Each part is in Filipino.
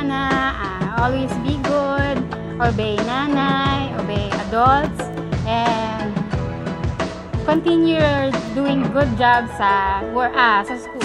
Dana, always be good, obey nanay, obey adults, and continue doing good job sa school.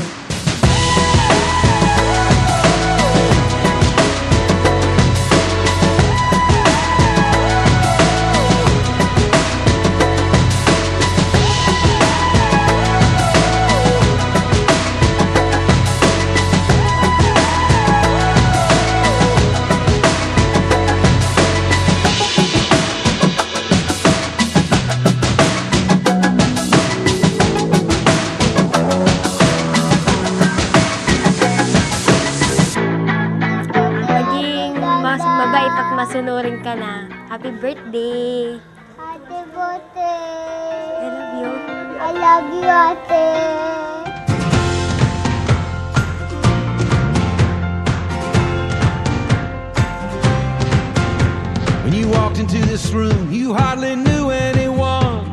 Mabait at masunurin ka na. Happy birthday! Happy birthday! I love you. I love you, ate! When you walked into this room, you hardly knew anyone.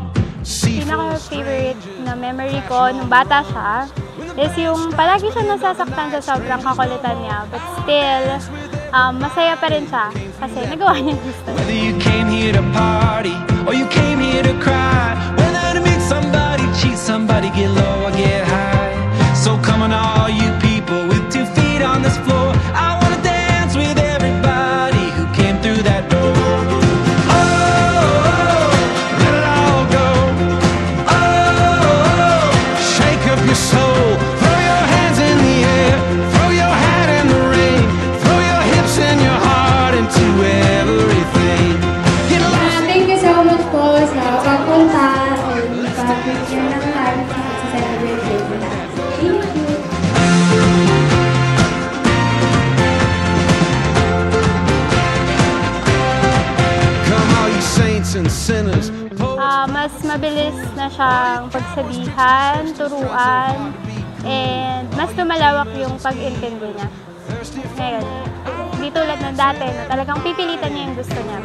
Pinaka-favorite na memory ko nung bata siya is yung palagi siya nasasaktan sa sobrang kakulitan niya, but still, masaya pa rin siya kasi nagawa niya gusto. Whether you came here to party or you came here to cry, whether to meet somebody, cheat somebody, get low or get high. So come on all you people with 2 feet on this floor, I wanna dance with everybody who came through that door. Oh, let it all go. Oh, shake up your soul, throw your hands in the air, throw your hat in the rain, throw your hips and your heart into everything. Thank you so much po sa pagpunta and pag-picture ng heart at sa celebrate day nila. Thank you! Come all you saints and sinners. Mas mabilis na siyang pagsabihan, turuan, and mas lumalawak yung pag-intindi niya. Ngayon, hindi tulad ng dati na talagang pipilitan niya yung gusto niya.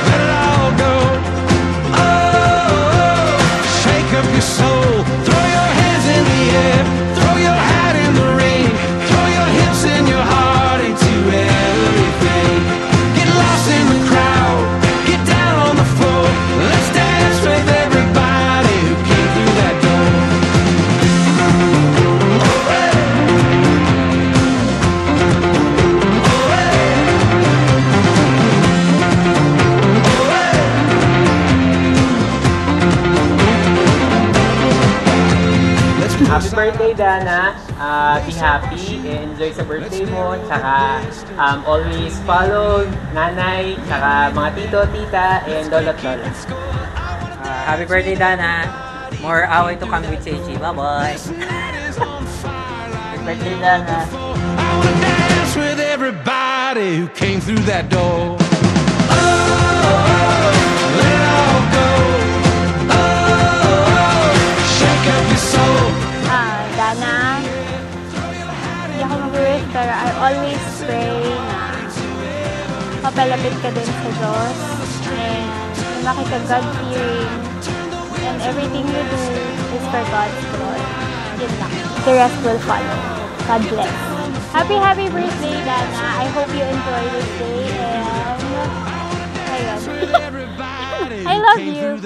Let it all go. Oh, shake up your soul, throw your hands in the air, throw your hat in the rain, throw your hips and your heart into everything. Get lost in the crowd, get down on the floor, let's dance with everybody who came through that door. Happy birthday, Dana. Be happy, enjoy sa birthday mo, tsaka always follow nanay, tsaka mga tito, tita, and lolo't lola. Happy birthday, Dana. More away to come with Seiji. Bye-bye. Happy birthday, Dana. I wanna dance with everybody who came through that door. Oh, let it all go. Oh, shake up your soul. Dana, hindi ako mag-wish, pero I always pray na mapalapit ka din sa Diyos and makita God-fearing and everything you do is for God's glory. Yun lang. The rest will follow. God bless. Happy birthday, Dana. I hope you enjoy this day and ayun. I love you.